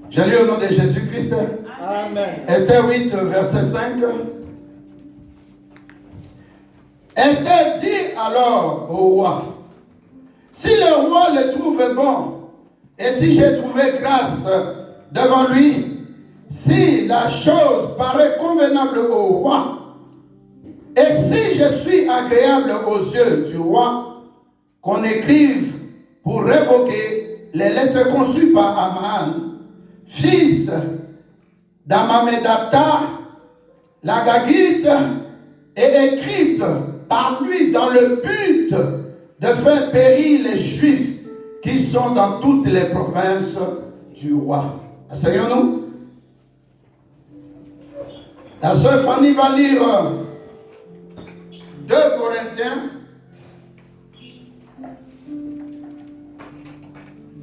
Je lis au nom de Jésus-Christ. Amen. Esther 8, verset 5. Esther dit alors au roi, si le roi le trouve bon, et si j'ai trouvé grâce devant lui, si la chose paraît convenable au roi, et si je suis agréable aux yeux du roi, qu'on écrive pour révoquer les lettres conçues par Aman, fils d'Amamedata, la Gagite, et écrite par lui dans le but de faire périr les Juifs qui sont dans toutes les provinces du roi. Asseyons-nous. La sœur Fanny va lire 2 Corinthiens.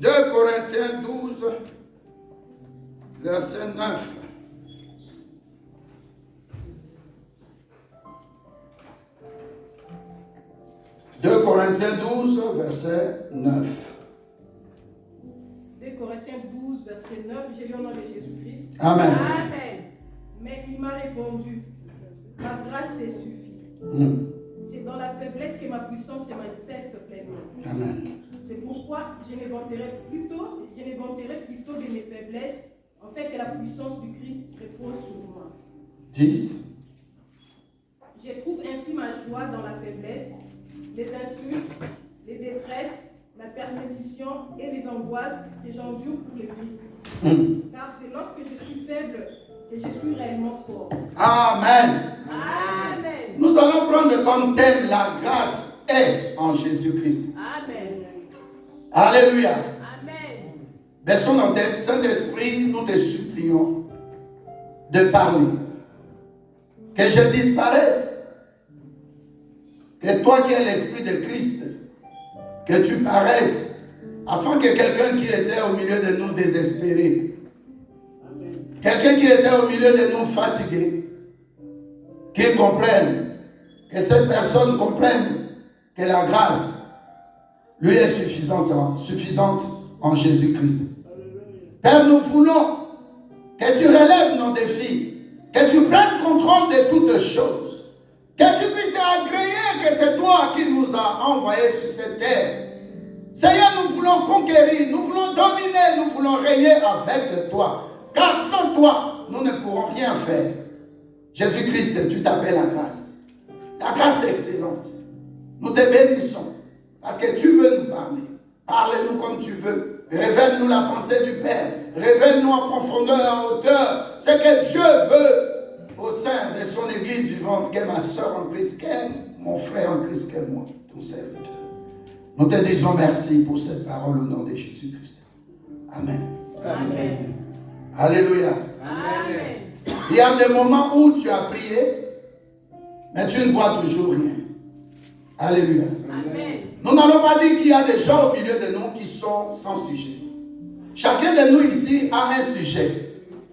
2 Corinthiens 12, verset 9. 2 Corinthiens 12, verset 9. 2 Corinthiens 12, verset 9, j'ai lu au nom de Jésus-Christ. Amen. Amen. Mais il m'a répondu, ma grâce te suffit. C'est dans la faiblesse que ma puissance se manifeste pleinement. Amen. C'est pourquoi je m'évanterai plutôt de mes faiblesses, en fait que la puissance du Christ repose sur moi. 10. Je trouve ainsi ma joie dans la faiblesse, les insultes, les détresses, la persécution et les angoisses que j'endure pour le Christ. Car c'est lorsque je suis faible que je suis réellement fort. Amen. Amen. Nous allons prendre comme thème la grâce est en Jésus-Christ. Amen. Alléluia. Amen. Baissons nos têtes. Saint-Esprit, nous te supplions de parler. Que je disparaisse. Que toi qui es l'Esprit de Christ, que tu paraisses, afin que quelqu'un qui était au milieu de nous désespéré, quelqu'un qui était au milieu de nous fatigué, qu'il comprenne, que cette personne comprenne que la grâce lui est suffisante en Jésus-Christ. Père, nous voulons que tu relèves nos défis, que tu prennes contrôle de toutes choses. Que tu puisses agréer que c'est toi qui nous as envoyés sur cette terre. Seigneur, nous voulons conquérir, nous voulons dominer, nous voulons régner avec toi. Car sans toi, nous ne pourrons rien faire. Jésus-Christ, tu t'appelles la grâce. La grâce est excellente. Nous te bénissons parce que tu veux nous parler. Parle-nous comme tu veux. Révèle-nous la pensée du Père. Révèle-nous en profondeur et en hauteur ce que Dieu veut au sein de son Église vivante, qu'est ma soeur en Christ, qu'est mon frère en Christ, qu'est moi, ton serviteur. Nous te disons merci pour cette parole au nom de Jésus-Christ. Amen. Amen. Alléluia. Amen. Il y a des moments où tu as prié, mais tu ne vois toujours rien. Alléluia. Amen. Nous n'allons pas dire qu'il y a des gens au milieu de nous qui sont sans sujet. Chacun de nous ici a un sujet.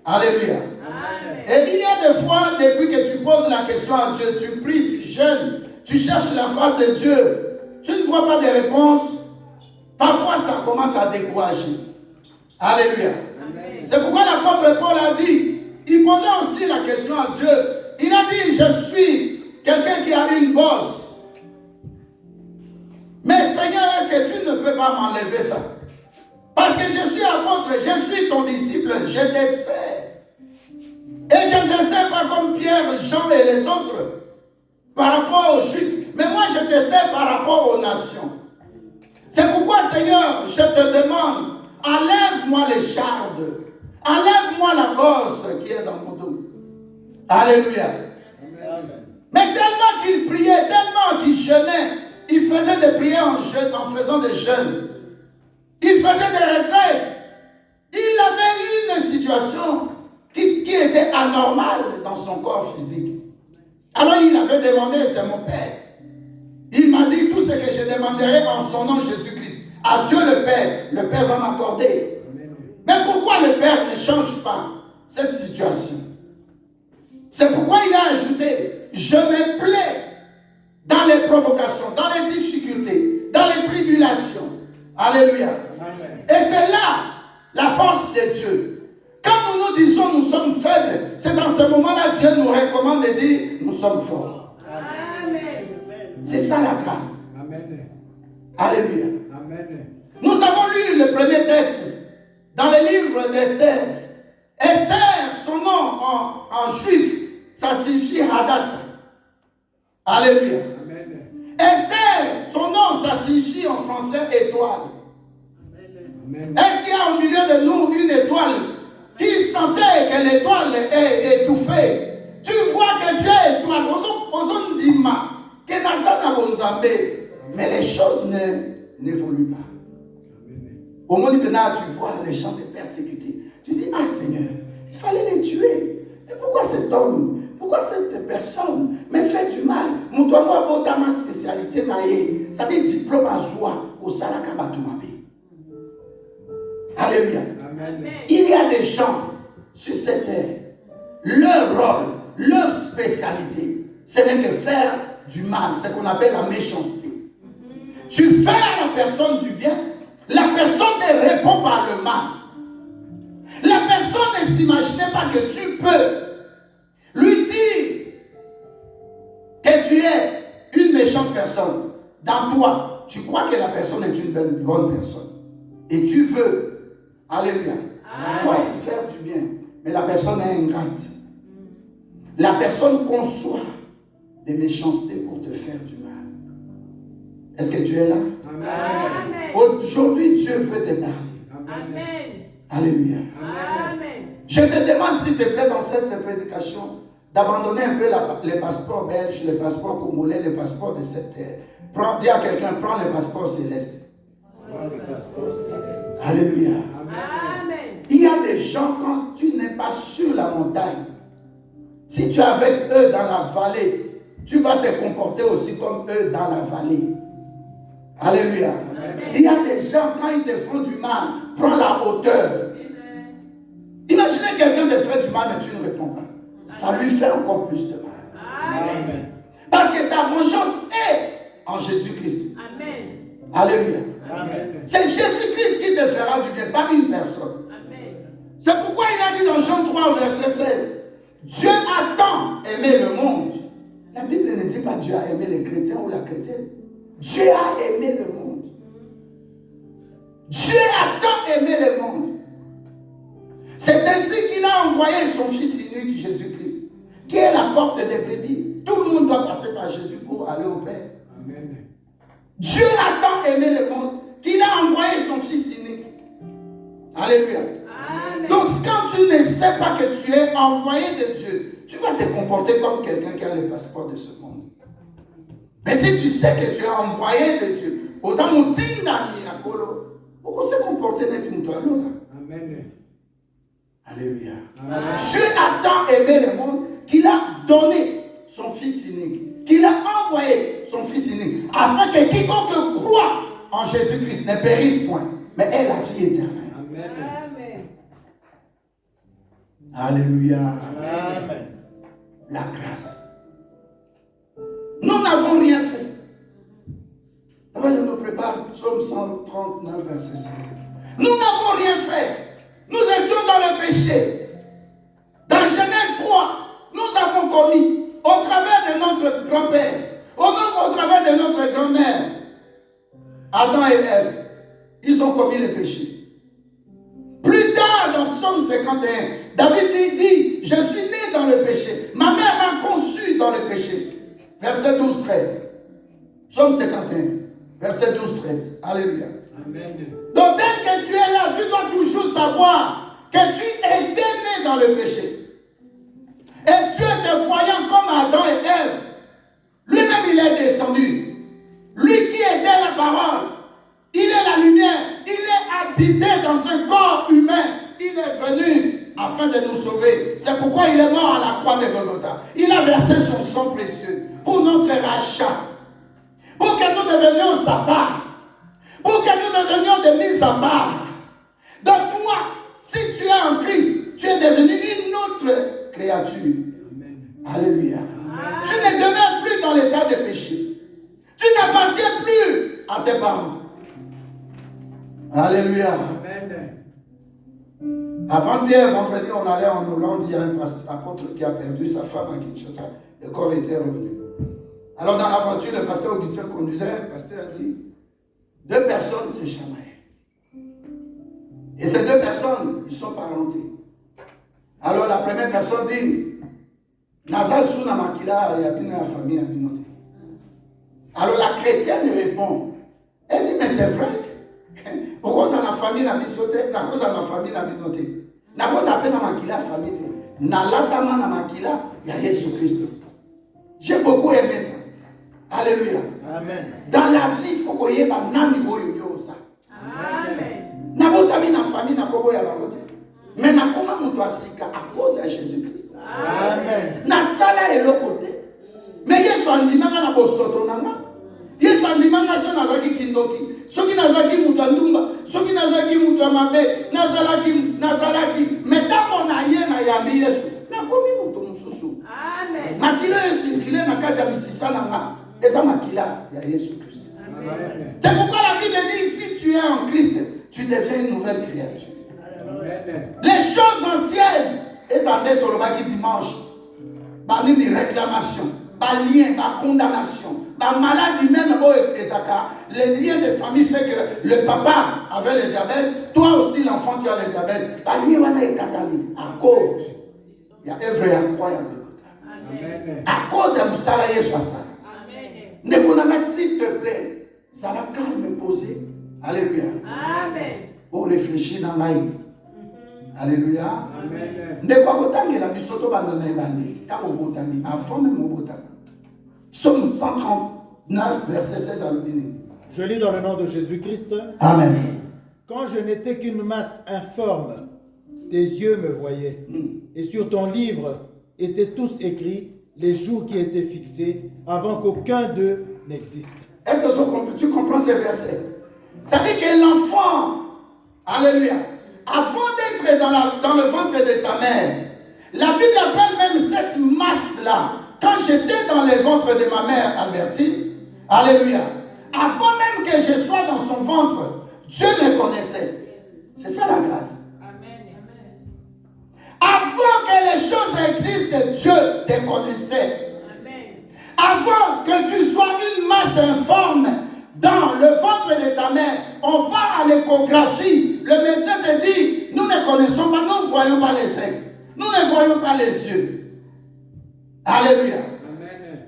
Alléluia. Amen. Et il y a des fois, depuis que tu poses la question à Dieu, tu pries, tu jeûnes, tu cherches la face de Dieu, tu ne vois pas de réponse. Parfois, ça commence à décourager. Alléluia. Amen. C'est pourquoi l'apôtre Paul a dit, il posait aussi la question à Dieu. Il a dit, je suis quelqu'un qui a une bosse. Mais Seigneur, est-ce que tu ne peux pas m'enlever ça? Parce que je suis apôtre, je suis ton disciple, je te sers. Et je ne te sers pas comme Pierre, Jean et les autres par rapport aux Juifs. Mais moi, je te sers par rapport aux nations. C'est pourquoi, Seigneur, je te demande, enlève-moi l'écharde. Enlève-moi la bosse qui est dans mon dos. Alléluia. Amen. Mais tellement qu'il priait, tellement qu'il jeûnait, il faisait des prières en faisant des jeûnes. Il faisait des retraites. Il avait une situation qui était anormale dans son corps physique. Alors il avait demandé, c'est mon Père. Il m'a dit tout ce que je demanderai en son nom Jésus-Christ. À Dieu le Père va m'accorder. Mais pourquoi le Père ne change pas cette situation? C'est pourquoi il a ajouté, je me plais dans les provocations, dans les difficultés, dans les tribulations. Alléluia. Amen. Et c'est là la force de Dieu. de dire, nous sommes forts. Amen. C'est ça la grâce. Amen. Alléluia. Amen. Nous avons lu le premier texte dans le livre d'Esther. Esther, son nom en juif, ça signifie Hadassah. Alléluia. Amen. Esther, son nom, ça signifie en français étoile. Amen. Est-ce qu'il y a au milieu de nous une étoile qui sentait que l'étoile est étouffée? Tu vois que tu es étoile. Ozon dima, que Nazana Bonzambe. Mais les choses n'évoluent pas. Au moment où tu vois les gens te persécuter, tu dis, ah Seigneur, il fallait les tuer. Et pourquoi cet homme, pourquoi cette personne me fait du mal? Montre-moi votre ma spécialité, ça dit diplôme à joie au Salaka Batumabe. Alléluia. Amen. Il y a des gens sur cette terre, leur rôle, leur spécialité, ce n'est que faire du mal, ce qu'on appelle la méchanceté. Tu fais à la personne du bien, la personne te répond par le mal. La personne ne s'imaginait pas que tu peux lui dire que tu es une méchante personne. Dans toi, tu crois que la personne est une bonne personne. Et tu veux, alléluia, soit te faire du bien, mais la personne est ingrate. La personne conçoit des méchancetés pour te faire du mal. Est-ce que tu es là? Amen. Aujourd'hui, Dieu veut te parler. Amen. Alléluia. Amen. Je te demande, s'il te plaît, dans cette prédication, d'abandonner un peu les passeports belges, les passeports congolais, les passeports de cette terre. Dis à quelqu'un, prends les passeports célestes. Alléluia. Amen. Il y a des gens, quand tu n'es pas sur la montagne, si tu es avec eux dans la vallée, tu vas te comporter aussi comme eux dans la vallée. Alléluia. Amen. Il y a des gens, quand ils te font du mal, prends la hauteur. Imaginez quelqu'un te fait du mal, mais tu ne réponds pas. Ça lui fait encore plus de mal. Amen. Parce que ta vengeance est en Jésus-Christ. Amen. Alléluia. Amen. C'est Jésus-Christ qui te fera du bien, pas une personne. Amen. C'est pourquoi il a dit dans Jean 3 au verset 16, Dieu a tant aimé le monde. La Bible ne dit pas Dieu a aimé les chrétiens ou la chrétienne. Dieu a aimé le monde. Dieu a tant aimé le monde. C'est ainsi qu'il a envoyé son Fils unique, Jésus-Christ, qui est la porte des brebis. Tout le monde doit passer par Jésus pour aller au Père. Amen. Dieu a tant aimé le monde qu'il a envoyé son Fils unique. Alléluia. Amen. Donc quand tu ne sais pas que tu es envoyé de Dieu, tu vas te comporter comme quelqu'un qui a le passeport de ce monde. Mais si tu sais que tu es envoyé de Dieu, aux amoutines mirakolo, pourquoi se comporter nettement là? Amen. Alléluia. Amen. Dieu a tant aimé le monde qu'il a donné son Fils unique, qu'il a envoyé son Fils unique, afin que quiconque croit en Jésus-Christ ne périsse point, mais ait la vie éternelle. Amen. Amen. Alléluia. Amen. La grâce. Nous n'avons rien fait. Avant de nous préparer, Psaume 139, verset 5. Nous n'avons rien fait. Nous étions dans le péché. Dans Genèse 3, nous avons commis, au travers de notre grand-père, au travers de notre grand-mère, Adam et Ève, ils ont commis le péché. Plus tard, dans Psaume 51, David lui dit, je suis né dans le péché. Ma mère m'a conçu dans le péché. Verset 12-13. Psaume 51, verset 12-13. Alléluia. Amen. Donc dès que tu es là, tu dois toujours savoir que tu étais né dans le péché. Et Dieu te voyant comme Adam et Ève, lui-même il est descendu. Lui qui était la parole, il est la lumière, il est habité dans un corps humain. Il est venu afin de nous sauver. C'est pourquoi il est mort à la croix de Golgotha. Il a versé son sang précieux pour notre rachat. Pour que nous devenions sa part. Pour que nous devenions des mises à part. Donc toi, si tu es en Christ, tu es devenu une autre créature. Amen. Alléluia. Amen. Tu ne demeures plus dans l'état de péché. Tu n'appartiens plus à tes parents. Alléluia. Amen. Avant-hier, vendredi, on allait en Hollande. Il y a un apôtre qui a perdu sa femme à Kinshasa. Le corps était revenu. Alors dans la voiture, le pasteur Augustin conduisait, le pasteur a dit, 2 personnes se chamaillent. Et ces 2 personnes, ils sont parentés. Alors la première personne dit, Nazal Souna Makila, il y a bien la famille, il y a bien. Alors la chrétienne répond, elle dit, mais c'est vrai. Pourquoi ça la famille n'a pas sauté, la cause de la famille n'a pas noté. La cause à peine Makila famille, na latama na Makila, il y a Jésus-Christ. J'ai beaucoup aimé ça. Alléluia. Amen. Dans la vie, il faut qu'on y ait un nani boyo ça. Amen. Na botami na famille na kobo ya bangote. Mais na koma mutu asika à cause de Jésus-Christ. Amen. Na sala et l'autre côté. Mais Yesu andimanga na bosoto nanga. Yesu andimanga so nazaki kindoki. Soki nazaki mutu andumba, soki nazaki mutu amabe, nazalaki. Mais tango na ye na yambi Yesu. Na komi mutu mususu. Amen. Makila Yesu kile na kati ya misisa nanga. Eza makila ya Yesu Christ. Amen. C'est pourquoi la Bible dit, si tu es en Christ, tu deviens une nouvelle créature. Amen. Les choses anciennes, et ça en est au qui dimanche, par une réclamation, par lien, par condamnation, par maladie même, les liens de famille fait que le papa avait le diabète, toi aussi l'enfant tu as le diabète, par lien, on est catholique, à cause, il y a œuvre et incroyable. Amen. À cause de Moussala Yeshua. Ne connais s'il te plaît, ça va calme poser. Alléluia. Amen. Pour réfléchir dans la vie. Alléluia. Amen. Ne quoi que la bisoto bandana ebandi, ta obotami, avant même obotami. Psaume 139, verset 16 à l'ordinaire. Je lis dans le nom de Jésus-Christ. Amen. Quand je n'étais qu'une masse informe, tes yeux me voyaient. Et sur ton livre étaient tous écrits les jours qui étaient fixés avant qu'aucun d'eux n'existe. Est-ce que tu comprends ces versets? Ça dit que l'enfant, alléluia, avant d'être dans le ventre de sa mère, la Bible appelle même cette masse-là, quand j'étais dans le ventre de ma mère, Albertine, alléluia, avant même que je sois dans son ventre, Dieu me connaissait. C'est ça la grâce. Avant que les choses existent, Dieu te connaissait. Avant que tu sois une masse informe dans le ventre de ta mère, on va à l'échographie. Le médecin te dit, nous ne connaissons pas, nous ne voyons pas les sexes. Nous ne voyons pas les yeux. Alléluia. Amen.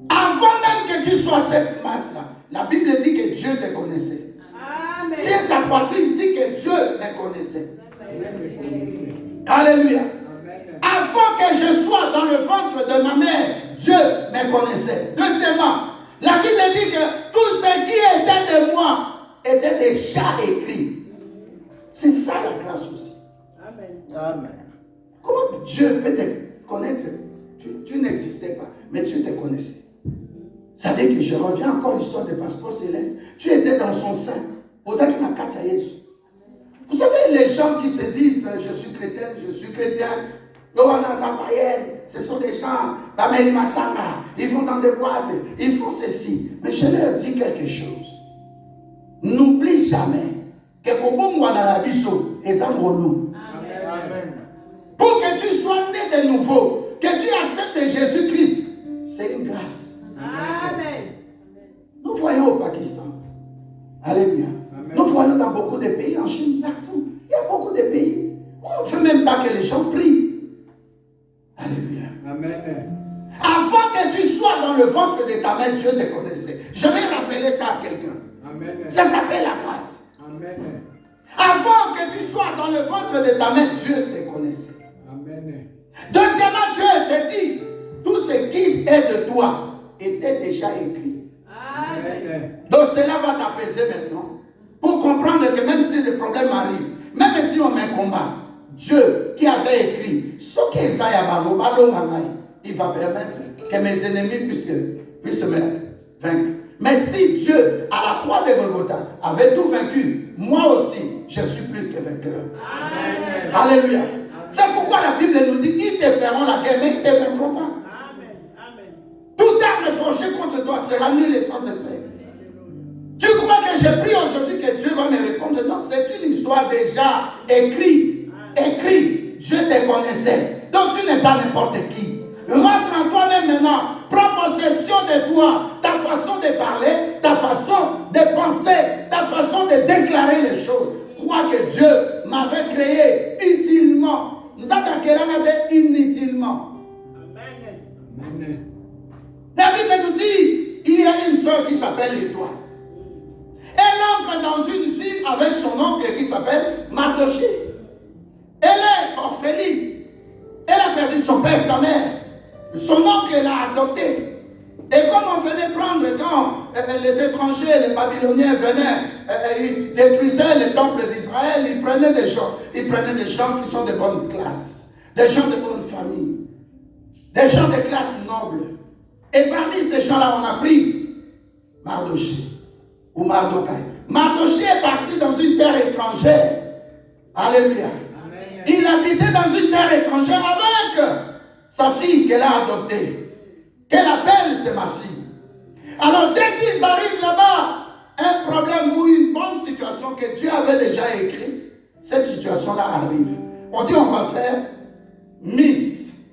Avant même que tu sois cette masse-là, la Bible dit que Dieu te connaissait. Amen. Si ta poitrine dit que Dieu me connaissait. Alléluia. Amen. Avant que je sois dans le ventre de ma mère, Dieu me connaissait. Deuxièmement, la Bible dit que tout ce qui était de moi était déjà écrit. C'est ça la grâce aussi. Amen. Comment Dieu peut te connaître? Tu n'existais pas, mais tu te connaissais. Ça veut dire que je reviens encore à l'histoire des passeports célestes. Tu étais dans son sein. Vous savez Vous savez, les gens qui se disent je suis chrétien, ce sont des gens, ils vont dans des boîtes, ils font ceci. Mais je leur dis quelque chose. N'oublie jamais que pour que tu sois né de nouveau, que tu acceptes Jésus-Christ, c'est une grâce. Amen. Nous voyons au Pakistan. Alléluia. Amen. Nous voyons dans beaucoup de pays, en Chine, partout. Il y a beaucoup de pays où on ne veut même pas que les gens prient. Alléluia. Amen. Avant que tu sois dans le ventre de ta mère, Dieu te connaissait. Je vais rappeler ça à quelqu'un. Amen. Ça s'appelle la grâce. Amen. Avant que tu sois dans le ventre de ta mère, Dieu te connaissait. Amen. Deuxièmement, Dieu te dit, tout ce qui est de toi était déjà écrit. Amen. Donc cela va t'apaiser maintenant. Pour comprendre que même si des problèmes arrivent, même si on met un combat, Dieu qui avait écrit, ce il va permettre que mes ennemis puissent me vaincre. Mais si Dieu, à la croix de Golgotha, avait tout vaincu, moi aussi, je suis plus que vainqueur. Amen. Alléluia. C'est pourquoi la Bible nous dit, ils te feront la guerre, mais ils ne te vaincront pas. Toute arme forgée contre toi sera nulle et sans effet. Tu crois que j'ai pris aujourd'hui que Dieu va me répondre? Non, c'est une histoire déjà écrite. Dieu te connaissait. Donc tu n'es pas n'importe qui. Rentre en toi-même maintenant. Prends possession de toi, ta façon de parler, ta façon de penser, ta façon de déclarer les choses. Crois que Dieu m'avait créé utilement. Nous avons créé inutilement. Amen. La Bible nous dit, il y a une soeur qui s'appelle Étoile. Elle entre dans une ville avec son oncle qui s'appelle Mardoché. Elle est orpheline. Elle a perdu son père et sa mère. Son oncle l'a adoptée. Et comme on venait prendre, quand les étrangers, les Babyloniens venaient, ils détruisaient les temples d'Israël, ils prenaient des gens qui sont de bonne classe, des gens de bonne famille, des gens de classe noble. Et parmi ces gens-là, on a pris Mardoché ou Mardokai. Mardoché est parti dans une terre étrangère. Alléluia. Amen. Il habitait dans une terre étrangère avec sa fille qu'elle a adoptée. Qu'elle appelle, c'est ma fille. Alors dès qu'ils arrivent là-bas, un problème ou une bonne situation que Dieu avait déjà écrite, cette situation-là arrive. On dit on va faire Miss.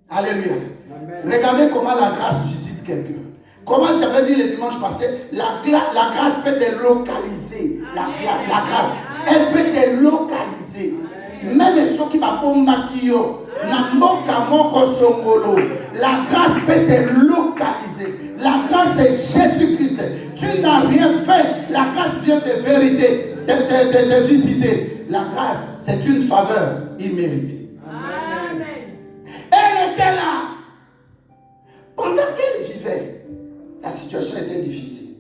Alléluia. Amen. Regardez comment la grâce visite quelqu'un. Comment j'avais dit le dimanche passé, la grâce peut te localiser. La grâce, elle peut te localiser. Même ceux qui m'a bombaquillé. La grâce peut te localiser. La grâce c'est Jésus-Christ. Tu n'as rien fait. La grâce vient de vérité, de visiter. La grâce, c'est une faveur imméritée. Amen. Elle était là. Pendant qu'elle vivait, la situation était difficile.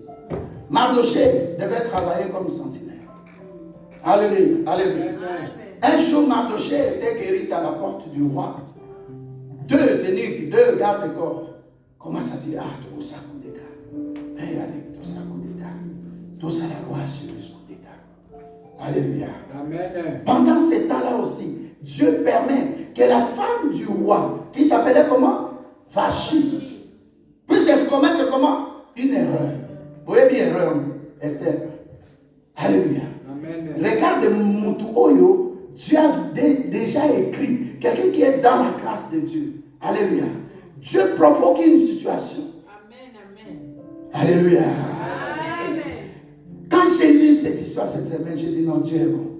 Mardoché devait travailler comme sentinelle. Alléluia. Alléluia. Un jour, Mardoché était guéri à la porte du roi. 2 eunuques, 2 gardes-corps commencent à dire, tout ça coup d'état. Regardez, tout ça coup d'état. Tout ça la loi sur le coup d'état. Alléluia. Amen. Pendant ce temps-là aussi, Dieu permet que la femme du roi, qui s'appelait comment? Vachi, puisse commettre comment? Une erreur. Vous voyez bien erreur, Esther. Alléluia. Amen. Regarde Moutou. Dieu a déjà écrit, quelqu'un qui est dans la grâce de Dieu. Alléluia. Dieu provoque une situation. Amen. Alléluia. Amen. Quand j'ai lu cette histoire cette semaine, j'ai dit non, Dieu est bon.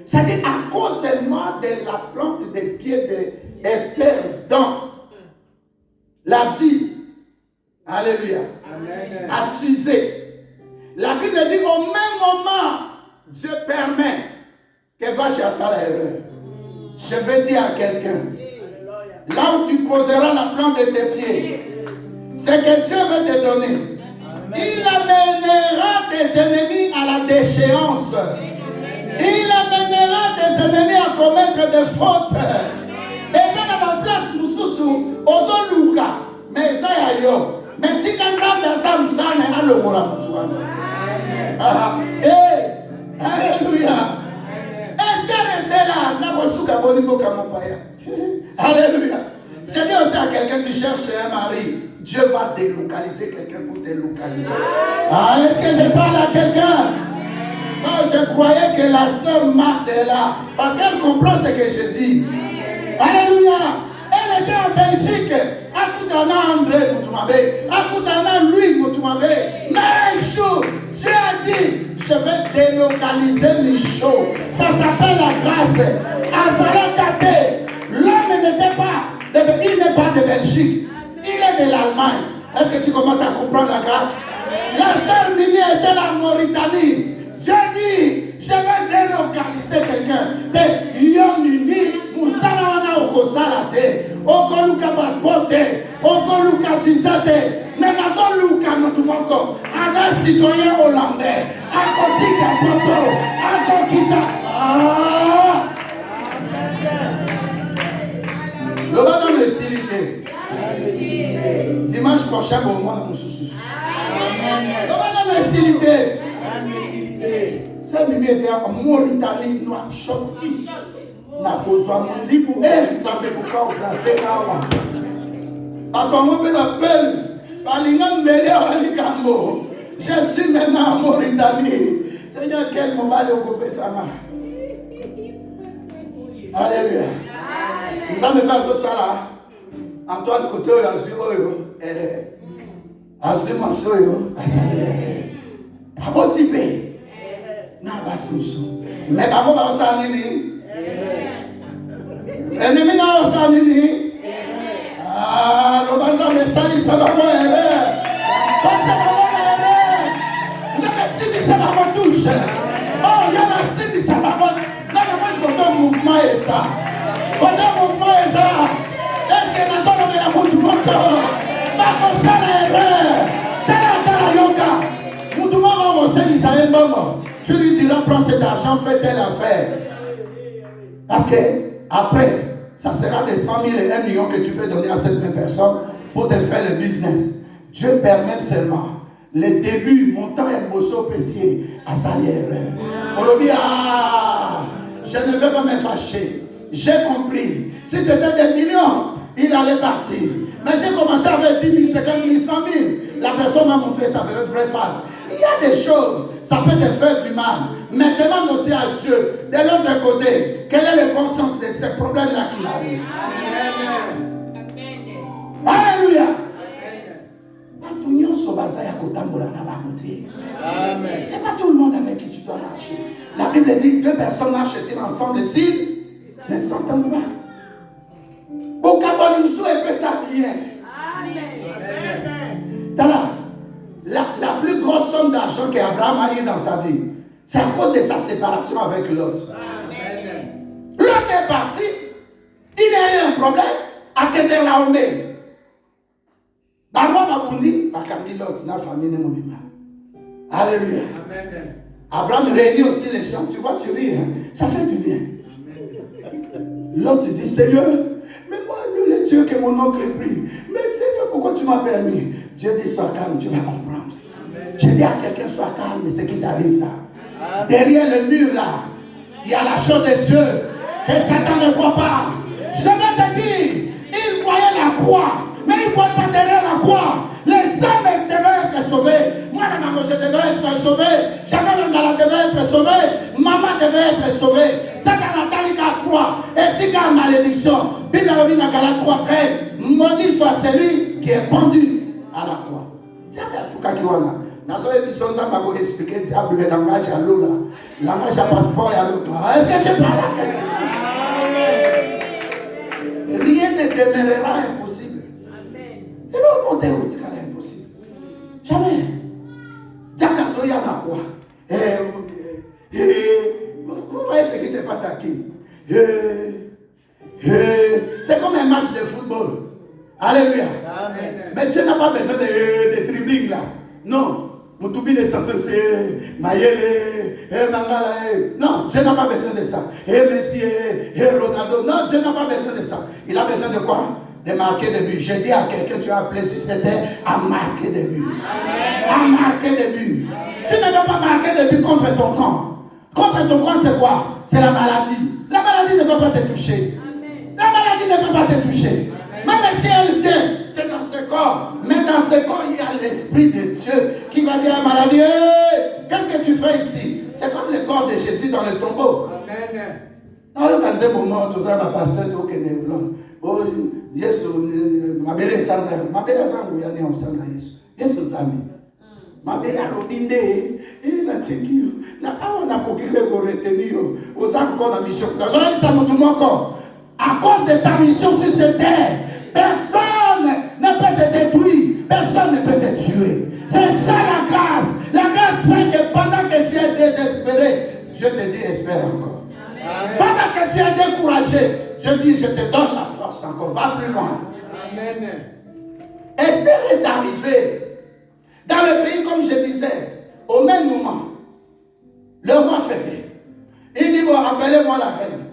C'est-à-dire à cause seulement de la plante des pieds d'Esther dans la vie. Alléluia. Amen. À Susé. La Bible dit au même moment, Dieu permet que va chercher l'erreur. Je vais dire à quelqu'un, là où tu poseras la plante de tes pieds, c'est que Dieu va te donner. Amen. Il amènera tes ennemis à la déchéance. Amen. Il amènera tes ennemis à commettre des fautes. Et ça n'a pas place, Moussoussou, aux Luka, mais ça y a yo. Mais si quelqu'un me ça, nous en est à l'omora. Alléluia. Esther était là, alléluia. Je dis aussi à quelqu'un, tu cherches un mari, Dieu va délocaliser quelqu'un pour délocaliser. Ah, est-ce que je parle à quelqu'un? Non, je croyais que la sœur Marthe est là, parce qu'elle comprend ce que je dis. Alléluia. Elle était en Belgique. Akoutana André Moutoumabé. Akoutana Louis Moutoumabé. Mais un jour, Dieu a dit, je vais délocaliser mes choses. Ça s'appelle la grâce. Azarakate. L'homme n'était pas, il n'est pas de Belgique. Il est de l'Allemagne. Est-ce que tu commences à comprendre la grâce? La sœur Mimi était la Mauritanie. Dieu dit, je vais délocaliser quelqu'un. De Yomini, Moussala Okosalate, Okoluka Passporte, Okoluka Visate, Menazo Luka Motumoko, Aza citoyen hollandais, Akotika Poto, Akokita. Le bas dans le silité. Dimanche prochain, au moins, nous sous. Le bas dans le silité. Ça mimi était en Mauritanie, Nouakchott, n'a besoin de dire pour elle, ça peut pas placer là. Quand on peut m'appeler, par l'ingam je suis maintenant en Mauritanie. Seigneur, quel moment le couper sa main. Alléluia. Nous avons besoin de ça là. Antoine Koto azui oyo erreur. Azui masoyo asali. Abotipe. Na basusu. Mais bamo ba osanini. Ennemi na osanini. Ah, Lobanza mesali sabamo erreur. Comme ça vraiment erreur. Vous avez simi sabamo touche. Oh, il y a ma simi sabamo. Là maintenant quand on mouvement et ça. Quand on mouvement et ça. Est-ce que dans un la moto moto. Pas comme ça l'erreur. Tala yoka. Moutoumo on sait ça est bon. Tu lui diras prends cet argent, fais telle affaire. Parce que après ça sera des 100 000 et 1 million que tu peux donner à cette même personne pour te faire le business. Dieu permet seulement les débuts, montant et bosso pessier à salaire. Aujourd'hui, je ne vais pas me fâcher. J'ai compris. Si c'était des millions, il allait partir. Mais j'ai commencé avec 10 000, 50 000, 100 000. La personne m'a montré sa vraie face. Il y a des choses, ça peut te faire du mal. Mais demande aussi à Dieu, de l'autre côté, quel est le bon sens de ces problèmes-là qu'il arrive. Alléluia. C'est pas tout le monde avec qui tu dois marcher. La Bible dit 2 personnes marchent-ils ensemble s'ils ne s'entendent pas. Au Gabon, nous sommes fait ça bien. La plus grosse somme d'argent qu'Abraham a eu dans sa vie, c'est à cause de sa séparation avec Lot. Lot est parti, il a eu un problème à Keder Laomé. Alléluia. Abraham réunit aussi les gens. Tu vois, tu ris, hein? Ça fait du bien. L'autre dit, Seigneur, mais moi, le Dieu que mon oncle prie. Mais Seigneur, pourquoi tu m'as permis? Dieu dit, sois calme, tu vas comprendre. Je dis à quelqu'un, sois calme, mais ce qui t'arrive là. Derrière le mur là, il y a la chose de Dieu que Satan ne voit pas. Je vais te dire, il voyait la croix, mais il ne voyait pas derrière la croix. Les hommes devaient être sauvés. Moi, la maman, je devais être sauvé. Jamais le gars devait être sauvé. Maman devait être sauvée. Satan a tali la croix. Et si il y a malédiction, Bible a dit dans Galates 3:13, maudit soit celui qui est pendu à la croix. Diable a souka kiwana. Nazo émission ça m'a expliqué diable le langage à l'eau là. Langage à passeport et à l'autre. Est-ce que je parle à quelqu'un? Rien ne demeurera impossible. Et l'autre monte où tu est impossible. Jamais. Diable a souka na quoi? Vous voyez ce qui se passe à qui? C'est comme un match de football. Alléluia. Amen. Mais Dieu n'a pas besoin de dribbling là. Non. Moutoubi de Santos, Mayele, Mangala. Non, Dieu n'a pas besoin de ça. Messi, Ronaldo. Non, Dieu n'a pas besoin de ça. Il a besoin de quoi? De marquer des buts. J'ai dit à quelqu'un, tu as appelé sur cette terre à marquer des buts. À marquer des buts. Tu ne veux pas marquer des buts contre ton camp. Contre ton camp, c'est quoi? C'est la maladie. La maladie ne va pas te toucher. La maladie ne peut pas te toucher. Même si elle vient, c'est dans ce corps. Mais dans ce corps, il y a l'Esprit de Dieu qui va dire à la maladie, hey, qu'est-ce que tu fais ici? C'est comme le corps de Jésus dans le tombeau. Amen. Non, quand c'est moment, tout ça, ma pasteur, tout que nous voulons. Oh, Yesu, ma belle sans âme. Ma belle sans âme, on s'en a Yesu. Yesu, Zami. Ma belle a robinde, et la tingio. Na on a coquillé pour retenir. Aux encore la mission. Dans un ça nous tourne encore. À cause de ta mission sur cette terre, personne ne peut te détruire, personne ne peut te tuer. C'est ça la grâce. La grâce fait que pendant que tu es désespéré, Dieu te dit espère encore. Amen. Pendant que tu es découragé, Dieu dit je te donne la force encore, va plus loin. Amen. Esther est arrivée dans le pays, comme je disais, au même moment. Le roi fêtait. Il dit bon, appelez-moi la reine.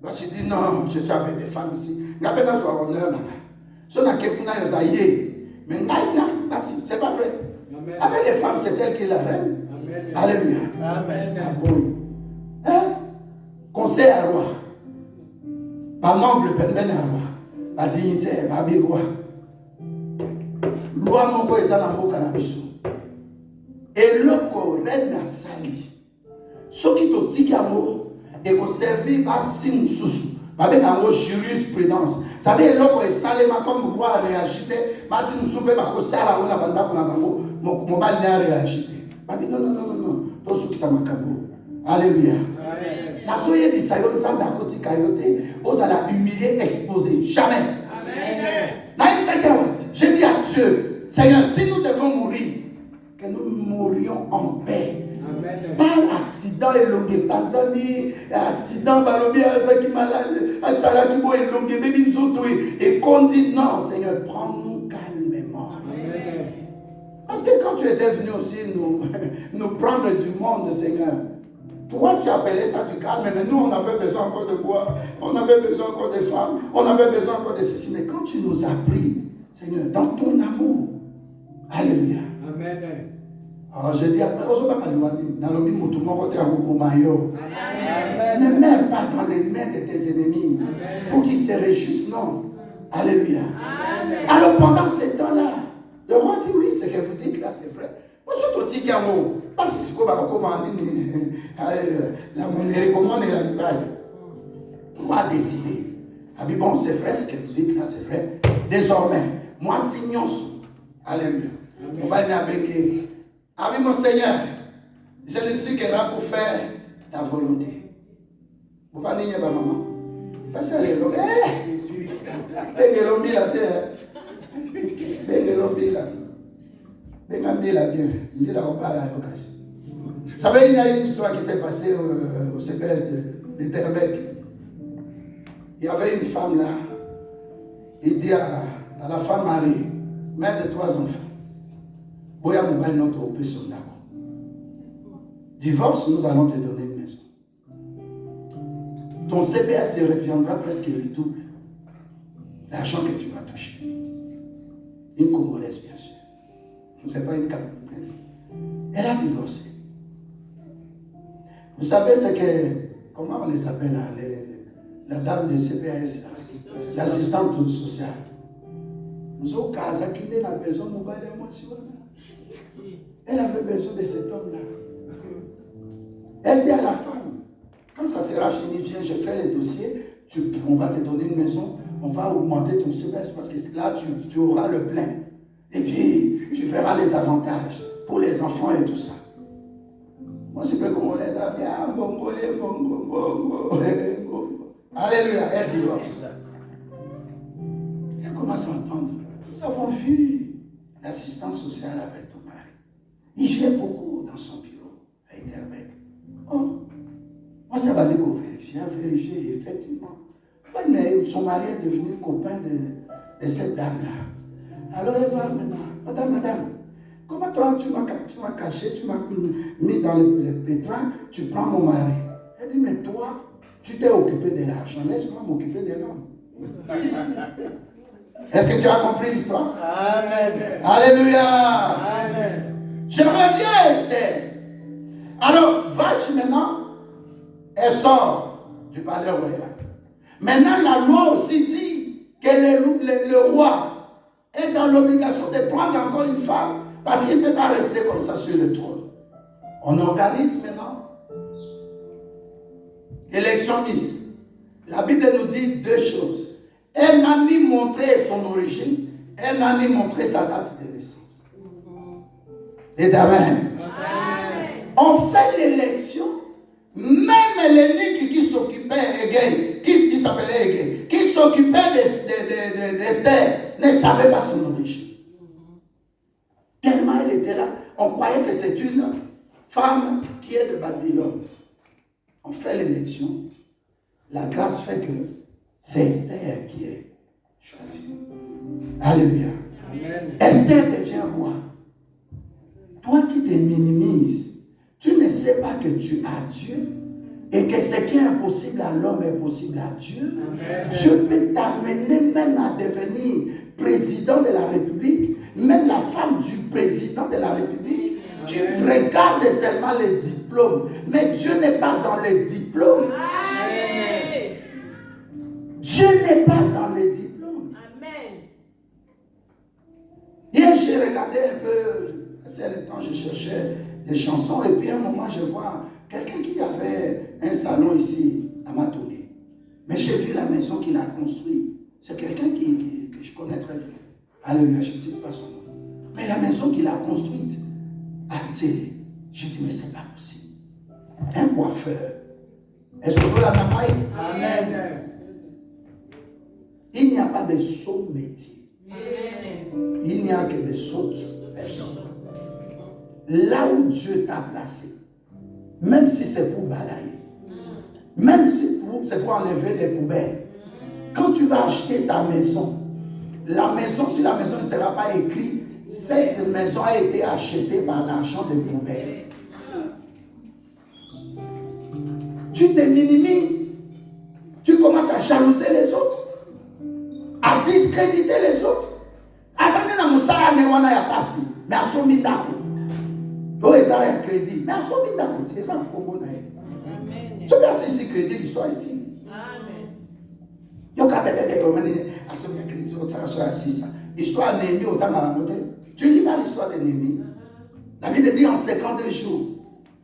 Moi, je dis non, je suis avec des femmes ici. Je n'ai pas besoin d'honneur là-bas. Je n'ai pas besoin mais c'est pas vrai. Amen. Avec les femmes, c'est elle qui est la reine. Amen. Alléluia. Amen. Hein? Conseil à roi. Par noble, permet à roi. Par dignité, par roi. Loi, mon ko est ça dans mon cannabis. Et le reine a sali. Ce qui te dit qu'à moi, et qu'on servir par 6 sous. Avec un mot jurisprudence. Ça veut dire que ça les comme roi réagir. Mais si nous soupez par que ça là on a banda pour la bango, mon mal n'a réagi. Non non non non non. Tout ce qui ça m'acabo. Alléluia. La soyez des saillons sans d'acoti cayote, vous allez humilier, exposer. Jamais. Amen. J'ai dit à Dieu, Seigneur, si nous devons mourir, que nous mourions en paix. Amen. Pas accident élongé, pas accident, balobi, qui malade, asala qui boit élongé, baby nous autres, et qu'on dit non, Seigneur, prends-nous calmement. Amen. Parce que quand tu étais venu aussi nous prendre du monde, Seigneur, toi tu appelais ça du calme, mais nous on avait besoin encore de boire, on avait besoin encore de femmes, on avait besoin encore de ceci, mais quand tu nous as pris, Seigneur, dans ton amour, alléluia. Amen. Alors je dis, ne mets pas dans les mains de tes ennemis pour qu'ils se réjouissent, non. Alléluia. Amen. Alors pendant ce temps-là, le roi dit oui, ce que vous dites là, c'est vrai. Parce que c'est quoi la monnaie recommande la Bible. On va décider. Ah bon, c'est vrai, ce que vous dites là, c'est vrai. Désormais, moi, signons. Alléluia. On va aller avec. Ah oui, mon Seigneur, je ne suis que là pour faire ta volonté. Vous allez dire, maman, passez à l'éloge. Bengelombi la terre. Bengelombi la. Bengelombi la bien. Il dit là, on parle à l'occasion. Vous savez, il y a une histoire qui s'est passée au CPS de Terbec. Il y avait une femme là. Il dit à la femme mariée, mère de 3 enfants, Boya Moubaï notre opé son d'accord. Divorce, nous allons te donner une maison. Ton CPS se reviendra presque le double. L'argent que tu vas toucher. Une Congolaise, bien sûr. Ce n'est pas une Camerounaise. Elle a divorcé. Vous savez ce que, comment on les appelle là, la dame de CPS, l'assistante sociale. Nous avons casé la maison, elle avait besoin de cet homme-là. Elle dit à la femme, quand ça sera fini, viens, je fais les dossiers, on va te donner une maison, on va augmenter ton CPS parce que là, tu auras le plein. Et puis, tu verras les avantages pour les enfants et tout ça. Moi, c'est pas comme on est là, bien, bongo. Alléluia, elle divorce. Elle commence à entendre. Nous avons vu l'assistance sociale avec ton mari. Il vient beaucoup dans son bureau avec des mecs. Oh, moi, ça va dire qu'on vérifier, effectivement. Oui, mais son mari est devenu copain de cette dame-là. Alors elle va maintenant, madame, comment toi tu m'as caché, tu m'as mis dans le pétrin, tu prends mon mari. Elle dit, mais toi, tu t'es occupé de l'argent, laisse-moi m'occuper de l'homme. Est-ce que tu as compris l'histoire? Amen. Alléluia. Amen. Je reviens à Esther. Alors, Vache maintenant, elle sort du palais royal. Maintenant, la loi aussi dit que le roi est dans l'obligation de prendre encore une femme parce qu'il ne peut pas rester comme ça sur le trône. On organise maintenant élection Miss. La Bible nous dit 2 choses. Elle n'a ni montré son origine, elle n'a ni montré sa date de naissance. Et amen. On fait l'élection, même l'ennemi qui s'occupait, qui s'appelait Égay, qui s'occupait d'Esther, ne savait pas son origine. Tellement elle était là, on croyait que c'est une femme qui est de Babylone. On fait l'élection, la grâce fait que c'est Esther qui est choisie. Alléluia. Amen. Esther devient roi. Toi qui te minimises, tu ne sais pas que tu as Dieu et que ce qui est impossible à l'homme est possible à Dieu. Amen. Dieu peut t'amener même à devenir président de la République, même la femme du président de la République. Amen. Tu regardes seulement les diplômes, mais Dieu n'est pas dans les diplômes. Amen. Dieu n'est pas dans les diplômes. Amen. Hier, j'ai regardé un peu, c'est le temps, je cherchais des chansons, et puis à un moment, je vois quelqu'un qui avait un salon ici, à Matouné. Mais j'ai vu la maison qu'il a construite. C'est quelqu'un que je connais très bien. Alléluia, je ne sais pas son nom. Mais la maison qu'il a construite, à Télé, je dis, mais c'est pas possible. Un coiffeur. Est-ce que vous voulez la namaille? Amen. Il n'y a pas de sots métiers. Il n'y a que des sottes personnes. Là où Dieu t'a placé, même si c'est pour balayer, même si c'est pour enlever les poubelles, quand tu vas acheter ta maison, la maison, si la maison ne sera pas écrite, cette maison a été achetée par l'argent des poubelles. Tu te minimises, tu commences à jalouser les autres, à discréditer les autres. Azane na musala ne wana ya pasi, mais à son mindako. Oh, ils ont un crédit, mais à son mindako, c'est ça le combo na. Tu peux assister crédit l'histoire ici. Amen. Yo ka bébé on m'a dit à son crédit on s'arrache à 6. Histoire Néhémie au temps à la Tu lis pas l'histoire de Néhémie. La Bible dit en 52 jours.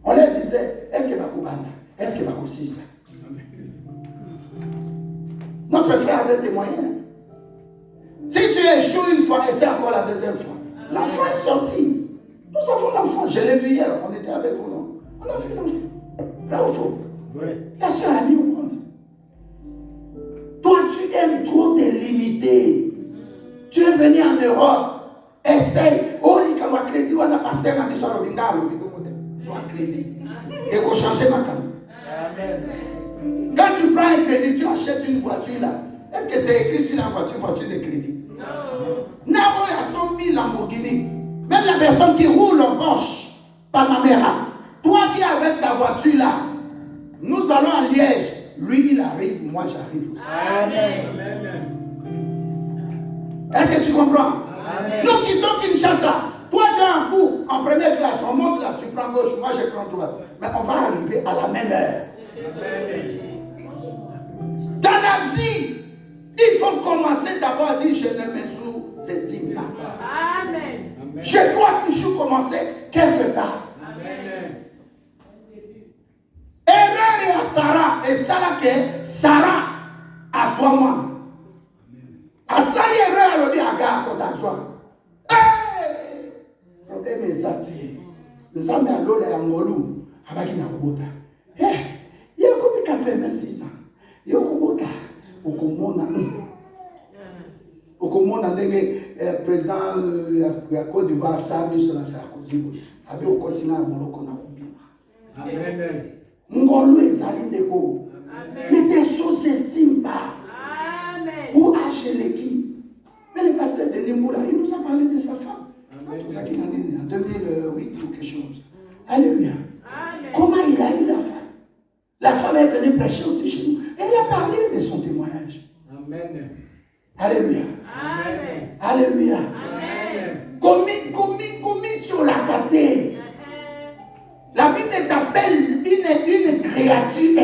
On leur disait, est-ce qu'il va pour Banda? Est-ce qu'il va pour 6? Notre frère avait des moyens. Si tu échoues une fois, essaie encore la deuxième fois. L'enfant est sorti. Nous avons l'enfant. Je l'ai vu hier. On était avec vous, non? On a vu l'enfant. Là au fond. La soeur a mis au monde. Toi, tu aimes trop te limiter. Tu es venu en Europe. Essaye. Oh, il y a un crédit. On a pasteur dans l'histoire de l'Inda. Tu as un crédit. Et il faut changer ma cam. Quand tu prends un crédit, tu achètes une voiture là. Est-ce que c'est écrit sur la voiture de crédit? Non. Il y a 100 000 Lamborghini. Même la personne qui roule en Porsche, Panamera. Toi qui es avec ta voiture là, nous allons à Liège. Lui, il arrive, moi j'arrive aussi. Amen. Est-ce que tu comprends? Amen. Nous quittons Kinshasa. Toi, tu es en bout, en première classe. On monte là, tu prends gauche, moi je prends droite. Mais on va arriver à la même heure. Amen. Dans la vie, il faut commencer d'abord à dire je ne me sous-estime pas. Amen. Je dois toujours commencer quelque part. Amen. Erreur à Sarah, et Sarah a soi-même. A sali erreur à l'objet à gare contre soi. Problème est sorti. Nous sommes à l'eau et à Ngolou, avec une robota. Il y a comme 86 ans. Il y a robota. Au Komona, le président de la Côte d'Ivoire, ça a mis sur la Sarkozy. Avec au continent à Morocco, on a oublié. Amen. Ngolou est allé de go. Ne te sous-estime pas. Amen. Ou Acheleki. Mais le pasteur de Nimboula, il nous a parlé de sa femme. Amen. En 2008 ou quelque chose. Alléluia. Amen. Comment il a eu la femme? La femme est venue prêcher aussi chez nous. Elle a parlé de son témoignage. Amen. Alléluia. Amen. Alléluia. Amen. Commis sur la catée. La Bible t'appelle une créature